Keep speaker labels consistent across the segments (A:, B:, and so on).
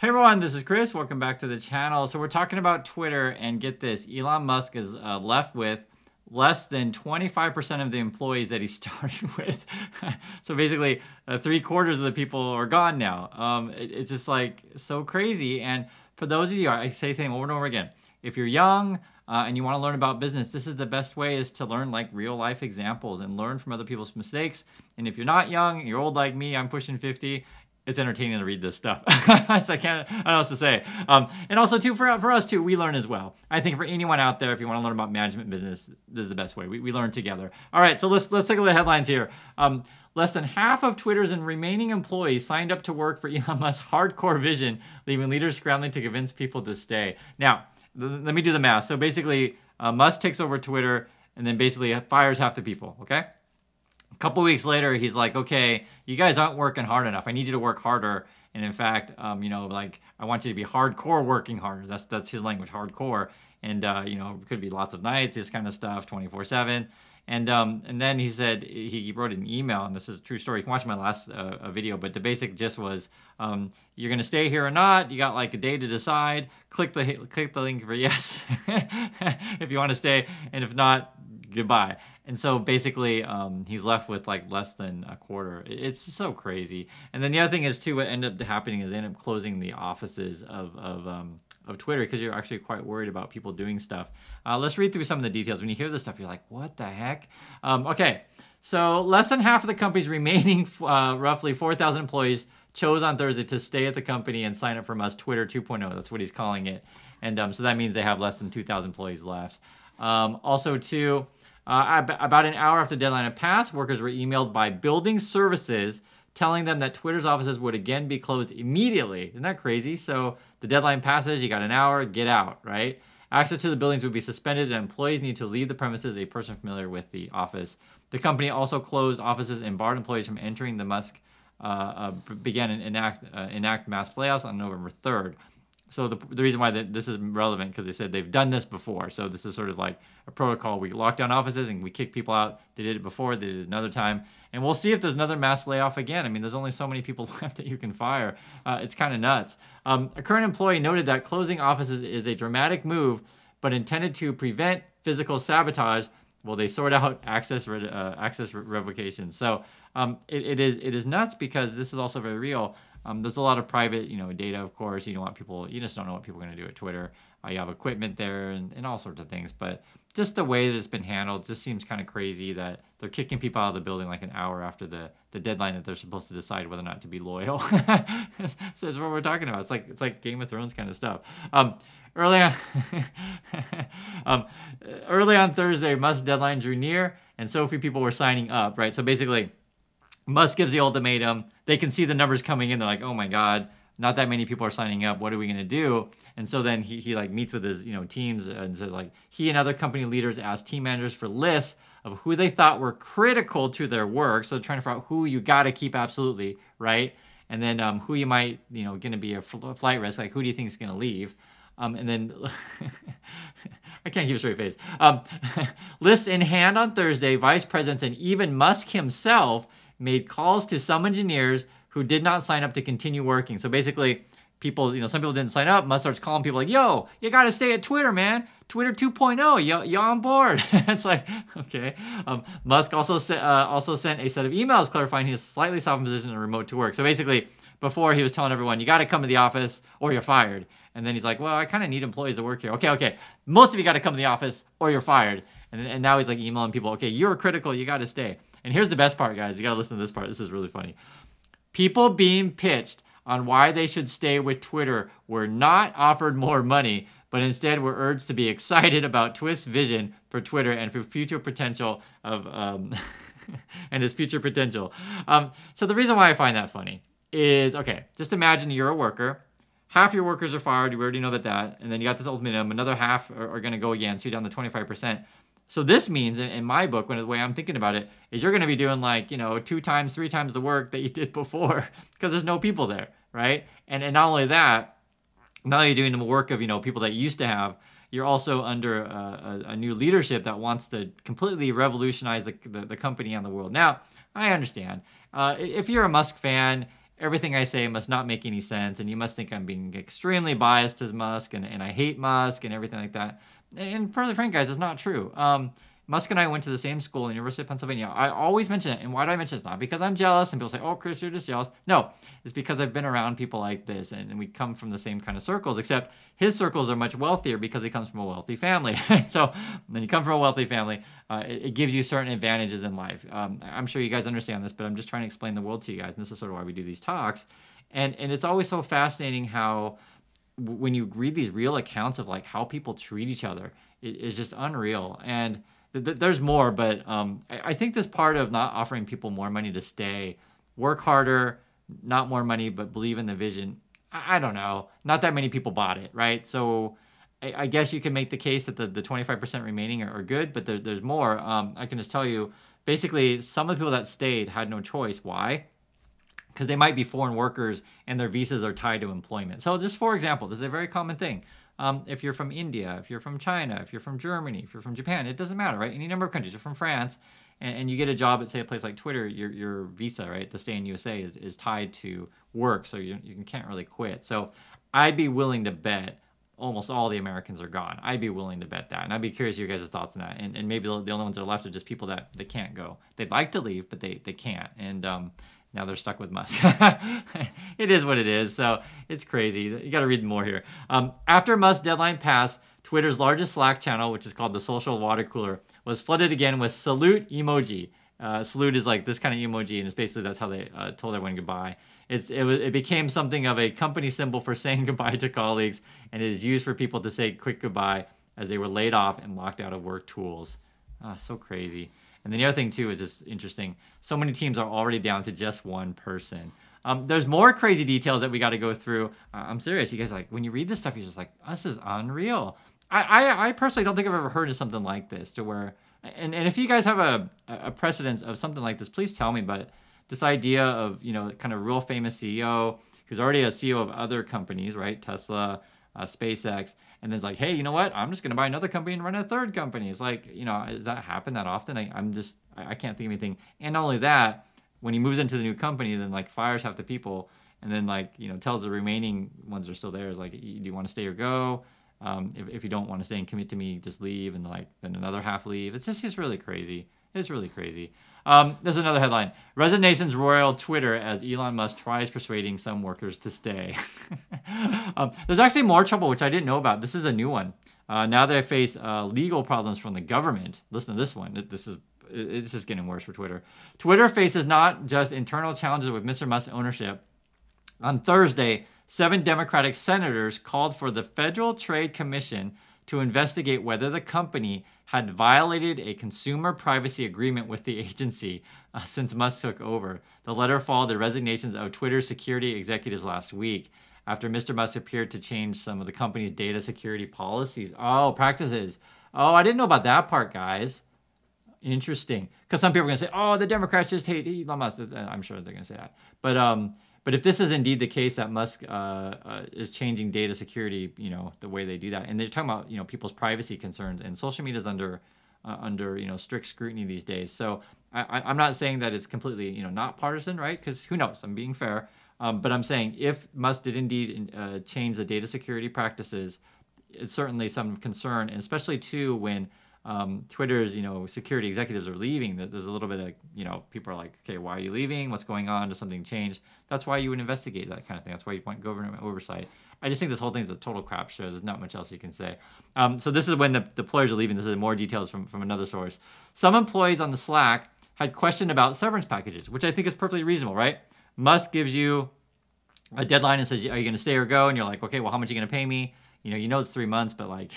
A: Hey everyone, this is Chris. Welcome back to the channel. So we're talking about Twitter, and get this, Elon Musk is left with less than 25% of the employees that he started with. So basically, 3/4 of the people are gone now. It's just like so crazy. And for those of you, I say the same over and over again, if you're young and you want to learn about business, this is the best way, is to learn like real life examples and learn from other people's mistakes. And if you're not young, you're old like me, I'm pushing 50, it's entertaining to read this stuff. So I don't know what else to say. And also too, for us too, we learn as well. I think for anyone out there, if you want to learn about management business, this is the best way. We learn together. All right, so let's take a look at the headlines here. Less than half of Twitter's and remaining employees signed up to work for Elon Musk's hardcore vision, leaving leaders scrambling to convince people to stay. Now, let me do the math. So basically, Musk takes over Twitter and then basically fires half the people, okay? A couple weeks later, he's like, okay, you guys aren't working hard enough. I need you to work harder. And in fact, like, I want you to be hardcore working harder. That's his language, hardcore. And, it could be lots of nights, this kind of stuff, 24/7. And then he said, he wrote an email, and this is a true story. You can watch my last video, but the basic gist was, you're going to stay here or not. You got like a day to decide. Click the link for yes if you want to stay, and if not, goodbye. And so basically, he's left with like less than a quarter. It's so crazy. And then the other thing is too, what ended up happening is they ended up closing the offices of Twitter, because you're actually quite worried about people doing stuff. Let's read through some of the details. When you hear this stuff, you're like, what the heck? Okay, so less than half of the company's remaining roughly 4,000 employees chose on Thursday to stay at the company and sign up for Musk Twitter 2.0. That's what he's calling it. And so that means they have less than 2,000 employees left. Also, too, about an hour after the deadline had passed, workers were emailed by building services telling them that Twitter's offices would again be closed immediately. Isn't that crazy? So the deadline passes, you got an hour, get out, right? Access to the buildings would be suspended, and employees need to leave the premises, a person familiar with the office. The company also closed offices and barred employees from entering. The Musk began and enact mass layoffs on November 3rd. So the reason why this is relevant, because they said they've done this before. So this is sort of like a protocol. We lock down offices and we kick people out. They did it before. They did it another time. And we'll see if there's another mass layoff again. I mean, there's only so many people left that you can fire. It's kind of nuts. A current employee noted that closing offices is a dramatic move, but intended to prevent physical sabotage while they sort out access revocation. So it is nuts, because this is also very real. There's a lot of private, data, of course. You just don't know what people are going to do at Twitter. You have equipment there and all sorts of things. But just the way that it's been handled just seems kind of crazy, that they're kicking people out of the building like an hour after the deadline that they're supposed to decide whether or not to be loyal. So that's what we're talking about. It's like Game of Thrones kind of stuff. Early on Thursday, Musk's deadline drew near, and so few people were signing up, right? So basically, Musk gives the ultimatum. They can see the numbers coming in. They're like, oh my God, not that many people are signing up. What are we going to do? And so then he like meets with his teams and says, like, he and other company leaders asked team managers for lists of who they thought were critical to their work. So trying to figure out who you got to keep absolutely, right? And then who you might, going to be a flight risk. Like, who do you think is going to leave? And then, I can't keep a straight face. Lists in hand on Thursday, vice presidents and even Musk himself made calls to some engineers who did not sign up to continue working. So basically, people, some people didn't sign up. Musk starts calling people like, yo, you got to stay at Twitter, man. Twitter 2.0, you on board? It's like, okay. Musk also sent a set of emails clarifying his slightly softened position in remote to work. So basically, before he was telling everyone, you got to come to the office or you're fired. And then he's like, well, I kind of need employees to work here. Okay. Most of you got to come to the office or you're fired. And now he's like emailing people, okay, you're critical, you got to stay. And here's the best part, guys. You got to listen to this part. This is really funny. People being pitched on why they should stay with Twitter were not offered more money, but instead were urged to be excited about Twist's vision for Twitter and for future potential of and his future potential. So the reason why I find that funny is, okay, just imagine you're a worker. Half your workers are fired. You already know that. And then you got this ultimatum. Another half are going to go again. So you're down to 25%. So this means, in my book, the way I'm thinking about it, is you're going to be doing like, 2 times, 3 times the work that you did before, because there's no people there, right? And not only that, not only are you doing the work of, people that you used to have, you're also under a new leadership that wants to completely revolutionize the company and the world. Now, I understand. If you're a Musk fan, everything I say must not make any sense, and you must think I'm being extremely biased as Musk, and I hate Musk and everything like that. And perfectly frank, guys, it's not true. Musk and I went to the same school in the University of Pennsylvania. I always mention it. And why do I mention it? It's not because I'm jealous and people say, oh, Chris, you're just jealous. No, it's because I've been around people like this and we come from the same kind of circles, except his circles are much wealthier because he comes from a wealthy family. So when you come from a wealthy family, it gives you certain advantages in life. I'm sure you guys understand this, but I'm just trying to explain the world to you guys. And this is sort of why we do these talks. And it's always so fascinating how when you read these real accounts of like how people treat each other, it's just unreal. And there's more, but I think this part of not offering people more money to stay, work harder, not more money, but believe in the vision. I don't know. Not that many people bought it, right? So I guess you can make the case that the 25% remaining are good, but there's more. I can just tell you, basically, some of the people that stayed had no choice. Why? Because they might be foreign workers and their visas are tied to employment. So just for example, this is a very common thing. If you're from India, if you're from China, if you're from Germany, if you're from Japan, it doesn't matter, right? Any number of countries. You're from France, and you get a job at, say, a place like Twitter, your visa, right, to stay in USA is tied to work, so you can't really quit. So I'd be willing to bet almost all the Americans are gone. I'd be willing to bet that, and I'd be curious your guys' thoughts on that. And maybe the only ones that are left are just people that they can't go. They'd like to leave, but they can't. And now they're stuck with Musk. It is what it is. So it's crazy. You got to read more here. After Musk's deadline passed, Twitter's largest Slack channel, which is called the Social Water Cooler, was flooded again with salute emoji. Salute is like this kind of emoji, and it's basically that's how they told everyone goodbye. It became something of a company symbol for saying goodbye to colleagues, and it is used for people to say quick goodbye as they were laid off and locked out of work tools. So crazy. And then the other thing, too, is just interesting. So many teams are already down to just one person. There's more crazy details that we got to go through. I'm serious. You guys, like, when you read this stuff, you're just like, this is unreal. I personally don't think I've ever heard of something like this to where, and if you guys have a precedence of something like this, please tell me. But this idea of, kind of real famous CEO who's already a CEO of other companies, right? Tesla, SpaceX, and then it's like, hey, you know what? I'm just going to buy another company and run a third company. It's like, does that happen that often? I can't think of anything. And not only that, when he moves into the new company, then like fires half the people, and then like, tells the remaining ones that are still there, is like, do you want to stay or go? If you don't want to stay and commit to me, just leave, and like then another half leave. It's really crazy. It's really crazy. There's another headline. Resignations roil Twitter as Elon Musk tries persuading some workers to stay. There's actually more trouble, which I didn't know about. This is a new one. Now they face legal problems from the government. Listen to this one. It's just getting worse for Twitter. Twitter faces not just internal challenges with Mr. Musk's ownership. On Thursday, 7 Democratic senators called for the Federal Trade Commission to investigate whether the company had violated a consumer privacy agreement with the agency since Musk took over. The letter followed the resignations of Twitter's security executives last week after Mr. Musk appeared to change some of the company's data security policies. Practices. I didn't know about that part, guys. Interesting. Because some people are going to say, the Democrats just hate Elon Musk. I'm sure they're going to say that. But if this is indeed the case that Musk is changing data security, the way they do that, and they're talking about, people's privacy concerns, and social media is under strict scrutiny these days. So I'm not saying that it's completely, not partisan, right? Because who knows? I'm being fair. But I'm saying if Musk did indeed change the data security practices, it's certainly some concern, and especially too when Twitter's, security executives are leaving, that there's a little bit of, people are like, okay, why are you leaving? What's going on? Does something change? That's why you would investigate that kind of thing. That's why you want government oversight. I just think this whole thing is a total crap show. There's not much else you can say. So this is when the employers are leaving. This is more details from another source. Some employees on the Slack had questioned about severance packages, which I think is perfectly reasonable, right? Musk gives you a deadline and says, are you going to stay or go? And you're like, okay, well, how much are you going to pay me? It's 3 months, but like...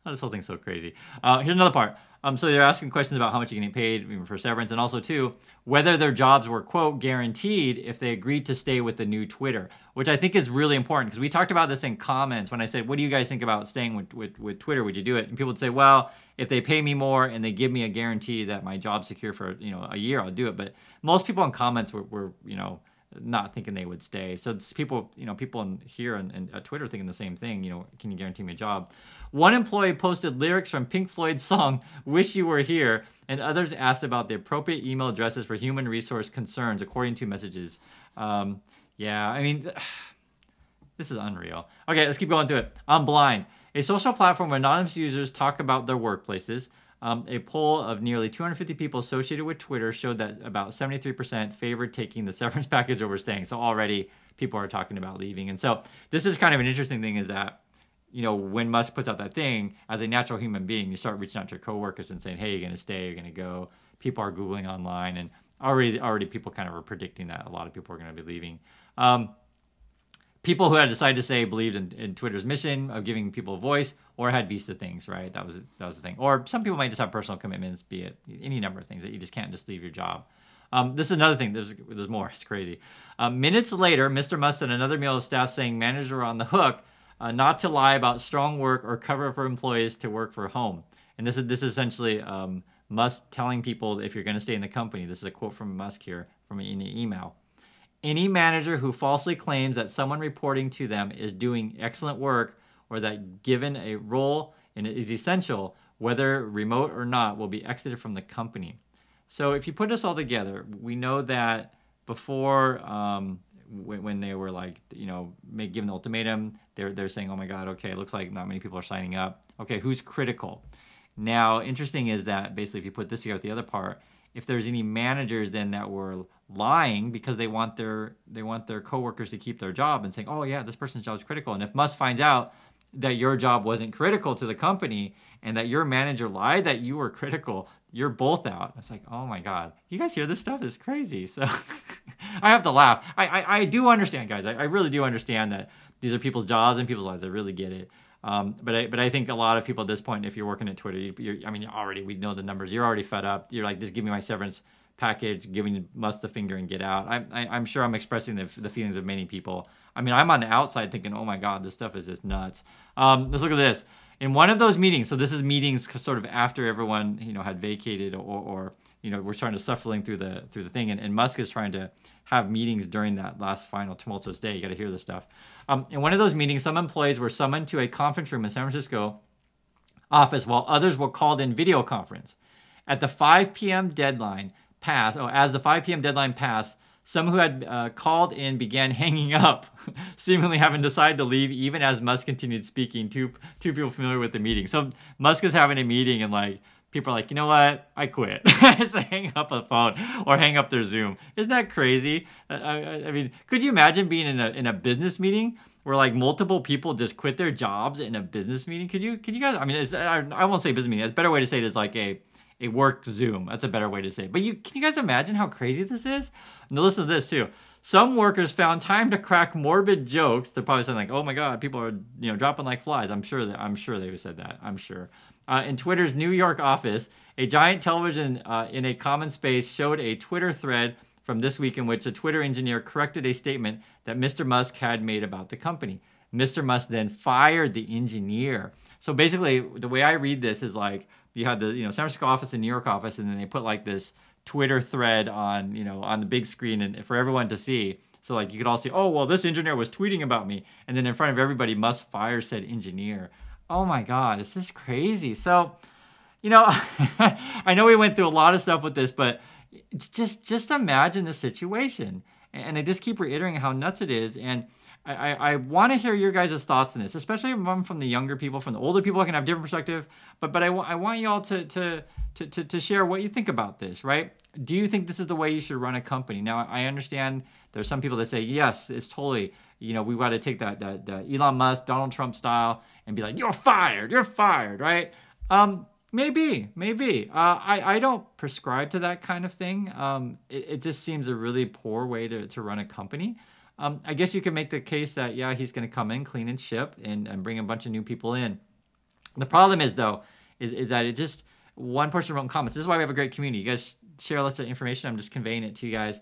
A: this whole thing's so crazy. Here's another part. So they're asking questions about how much you're getting paid for severance, and also, too, whether their jobs were, quote, guaranteed if they agreed to stay with the new Twitter, which I think is really important, because we talked about this in comments when I said, what do you guys think about staying with Twitter? Would you do it? And people would say, well, if they pay me more and they give me a guarantee that my job's secure for, a year, I'll do it. But most people in comments were not thinking they would stay. So it's people, people in here and at Twitter thinking the same thing. Can you guarantee me a job? One employee posted lyrics from Pink Floyd's song "Wish You Were Here," and others asked about the appropriate email addresses for human resource concerns, according to messages. Yeah, I mean, this is unreal. Okay, let's keep going through it. I'm Blind, a social platform where anonymous users talk about their workplaces. A poll of nearly 250 people associated with Twitter showed that about 73% favored taking the severance package over staying. So already people are talking about leaving. And so this is kind of an interesting thing, is that, when Musk puts out that thing, as a natural human being, you start reaching out to your coworkers and saying, hey, you're going to stay, you're going to go. People are Googling online, and already people kind of are predicting that a lot of people are going to be leaving. People who had decided to say believed in Twitter's mission of giving people a voice, or had visa things, right? That was the thing. Or some people might just have personal commitments, be it any number of things, that you just can't just leave your job. This is another thing. There's more. It's crazy. Minutes later, Mr. Musk sent another mail of staff saying managers were on the hook not to lie about strong work or cover for employees to work from home. And this is essentially Musk telling people, if you're going to stay in the company, this is a quote from Musk here from an email. Any manager who falsely claims that someone reporting to them is doing excellent work, or that given a role and it is essential, whether remote or not, will be exited from the company. So if you put this all together, we know that before, when they were like, given the ultimatum, they're saying, oh my God, okay, it looks like not many people are signing up. Okay, who's critical? Now, interesting is that basically if you put this together with the other part, if there's any managers then that were lying because they want their coworkers to keep their job and saying, oh yeah, this person's job is critical. And if Musk finds out that your job wasn't critical to the company and that your manager lied that you were critical, you're both out. It's like, oh my God, you guys hear this stuff? It's crazy. So I have to laugh. I do understand, guys. I really do understand that these are people's jobs and people's lives. I really get it. But I think a lot of people at this point, if you're working at Twitter, we know the numbers. You're already fed up. You're like, just give me my severance package, giving Musk the finger and get out. I'm sure I'm expressing the feelings of many people. I mean, I'm on the outside thinking, oh my God, this stuff is just nuts. Let's look at this. In one of those meetings, so this is meetings sort of after everyone had vacated or we're trying to suffering through the thing, and Musk is trying to have meetings during that last final tumultuous day. You got to hear this stuff. In one of those meetings, some employees were summoned to a conference room in San Francisco office, while others were called in video conference. At the 5 p.m. deadline passed, as the 5 p.m. deadline passed, some who had called in began hanging up, seemingly having decided to leave even as Musk continued speaking. Two people familiar with the meeting. So Musk is having a meeting and like people are like, you know what? I quit. Just hang up a phone or hang up their Zoom. Isn't that crazy? I mean, could you imagine being in a business meeting where like multiple people just quit their jobs in a business meeting? Could you guys? I mean, I won't say business meeting. A better way to say it is like a work Zoom. That's a better way to say it. But can you guys imagine how crazy this is? Now listen to this too. Some workers found time to crack morbid jokes. They're probably saying like, "Oh my God, people are dropping like flies." I'm sure they've said that. I'm sure. In Twitter's New York office, a giant television in a common space showed a Twitter thread from this week in which a Twitter engineer corrected a statement that Mr. Musk had made about the company. Mr. Musk then fired the engineer. So basically, the way I read this is like you had the San Francisco office and New York office, and then they put like this Twitter thread on on the big screen and for everyone to see. So like you could all see, oh well, this engineer was tweeting about me, and then in front of everybody, Musk fires said engineer. Oh my God, it's just crazy. So, I know we went through a lot of stuff with this, but it's just imagine the situation. And I just keep reiterating how nuts it is. And I want to hear your guys' thoughts on this, especially from the younger people. From the older people, I can have different perspective. But I want you all to share what you think about this, right? Do you think this is the way you should run a company? Now, I understand there's some people that say, yes, it's totally, we've got to take that Elon Musk, Donald Trump style and be like, you're fired, right? Maybe. I don't prescribe to that kind of thing. It just seems a really poor way to run a company. I guess you could make the case that, yeah, he's going to come in, clean and ship, and bring a bunch of new people in. The problem is, though, is that it just, one person wrote in comments, this is why we have a great community. You guys share lots of information. I'm just conveying it to you guys.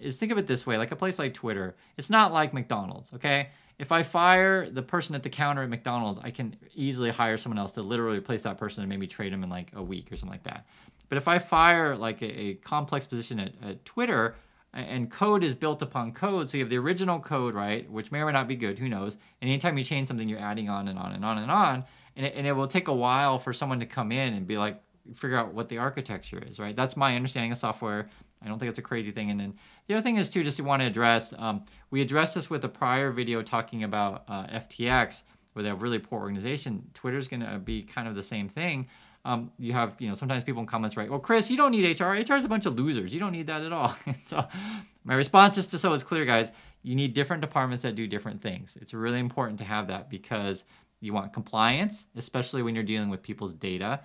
A: Is think of it this way, like a place like Twitter. It's not like McDonald's, okay? If I fire the person at the counter at McDonald's, I can easily hire someone else to literally replace that person and maybe trade them in like a week or something like that. But if I fire like a complex position at Twitter, And code is built upon code. So you have the original code, right, which may or may not be good, who knows. And anytime you change something, you're adding on and on and on and on. And it will take a while for someone to come in and be like, figure out what the architecture is, right? That's my understanding of software. I don't think it's a crazy thing. And then the other thing is too, just to want to address, we addressed this with a prior video talking about FTX, where they have really poor organization. Twitter's going to be kind of the same thing. You have, sometimes people in comments write, well, Chris, you don't need HR. HR is a bunch of losers. You don't need that at all. So my response is so it's clear, guys, you need different departments that do different things. It's really important to have that because you want compliance, especially when you're dealing with people's data.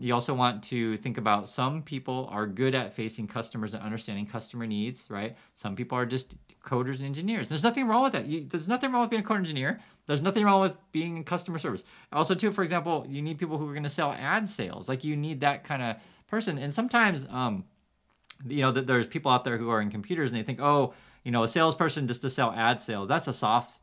A: You also want to think about some people are good at facing customers and understanding customer needs, right? Some people are just coders and engineers. There's nothing wrong with that. There's nothing wrong with being a code engineer. There's nothing wrong with being in customer service. Also, too, for example, you need people who are going to sell ad sales. Like you need that kind of person. And sometimes, there's people out there who are in computers and they think, oh, a salesperson just to sell ad sales. That's soft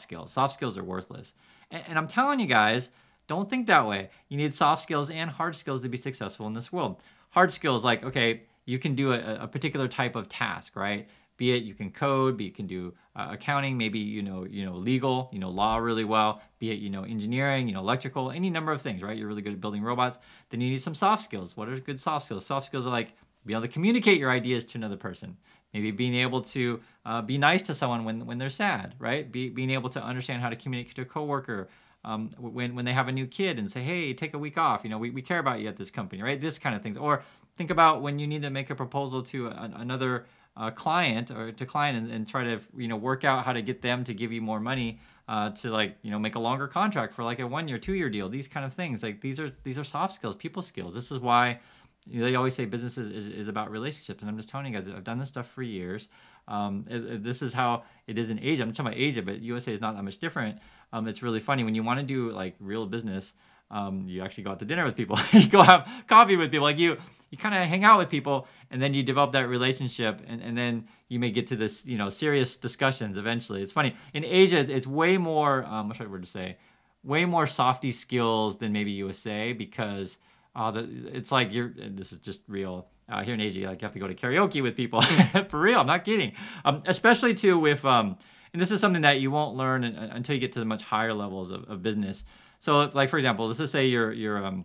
A: skills. Soft skills are worthless. And I'm telling you guys, don't think that way. You need soft skills and hard skills to be successful in this world. Hard skills, like, okay, you can do a particular type of task, right? Be it you can code, be it you can do accounting, maybe legal, law really well, be it engineering, electrical, any number of things, right? You're really good at building robots. Then you need some soft skills. What are good soft skills? Soft skills are like being able to communicate your ideas to another person. Maybe being able to be nice to someone when they're sad, right? Being able to understand how to communicate to a coworker. When they have a new kid and say, hey, take a week off, we care about you at this company, right? This kind of things. Or think about when you need to make a proposal to another client and try to work out how to get them to give you more money to make a longer contract for like a 1 year, 2 year deal. These kind of things, like these are soft skills, people skills. This is why they always say business is about relationships. And I'm just telling you guys, I've done this stuff for years. This is how it is in Asia. I'm talking about Asia, but USA is not that much different. It's really funny when you want to do like real business. You actually go out to dinner with people. You go have coffee with people. Like you kind of hang out with people, and then you develop that relationship, and then you may get to this serious discussions eventually. It's funny in Asia. It's way more. What's the right word to say? Way more softy skills than maybe USA because it's like this is just real. Here in Asia, you have to go to karaoke with people. For real, I'm not kidding. Especially too with, and this is something that you won't learn until you get to the much higher levels of business. So like, for example, let's just say you're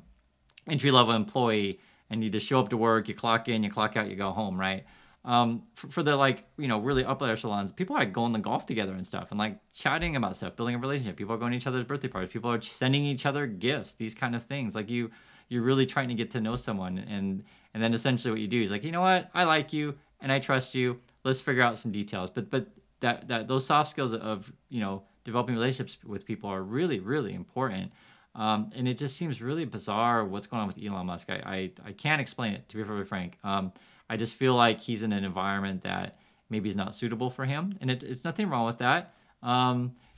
A: entry-level employee and you just show up to work, you clock in, you clock out, you go home, right? For the really upper echelons, people are going to golf together and stuff and like chatting about stuff, building a relationship. People are going to each other's birthday parties. People are sending each other gifts, these kind of things. Like you're really trying to get to know someone, and then essentially what you do is like, you know what, I like you and I trust you. Let's figure out some details. But that those soft skills of developing relationships with people are really, really important. And it just seems really bizarre what's going on with Elon Musk. I can't explain it, to be very frank. I just feel like he's in an environment that maybe is not suitable for him, and it's nothing wrong with that.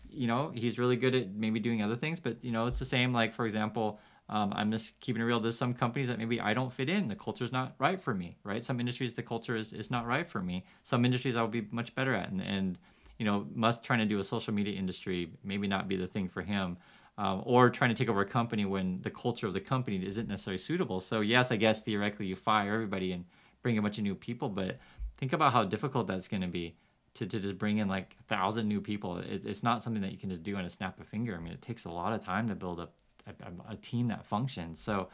A: He's really good at maybe doing other things, but it's the same. Like, for example, I'm just keeping it real. There's some companies that maybe I don't fit in. The culture's not right for me, right? Some industries, the culture is not right for me. Some industries I would be much better at. And Musk trying to do a social media industry maybe not be the thing for him. Or trying to take over a company when the culture of the company isn't necessarily suitable. So yes, I guess theoretically you fire everybody and bring a bunch of new people, but think about how difficult that's going to be to just bring in like 1,000 new people. It's not something that you can just do on a snap of a finger. I mean, it takes a lot of time to build up a team that functions. So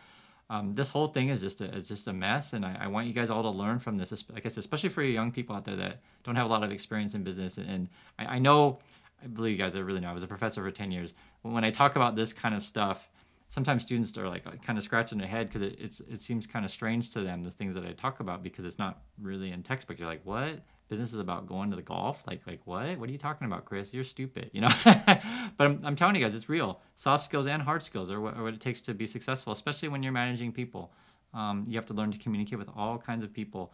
A: this whole thing is just a mess, and I want you guys all to learn from this. Like I said, especially for you young people out there that don't have a lot of experience in business. And I know, I believe you guys, I really know. I was a professor for 10 years. When I talk about this kind of stuff, sometimes students are like kind of scratching their head because it seems kind of strange to them, the things that I talk about, because it's not really in textbook. You're like, what? Business is about going to the golf? Like what? What are you talking about, Chris? You're stupid, But I'm telling you guys, it's real. Soft skills and hard skills are what it takes to be successful, especially when you're managing people. You have to learn to communicate with all kinds of people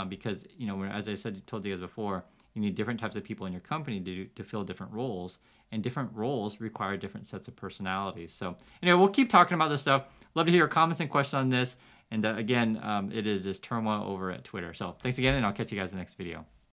A: because, as I told you guys before, you need different types of people in your company to fill different roles, and different roles require different sets of personalities. So anyway, we'll keep talking about this stuff. Love to hear your comments and questions on this. And again, it is this turmoil over at Twitter. So thanks again, and I'll catch you guys in the next video.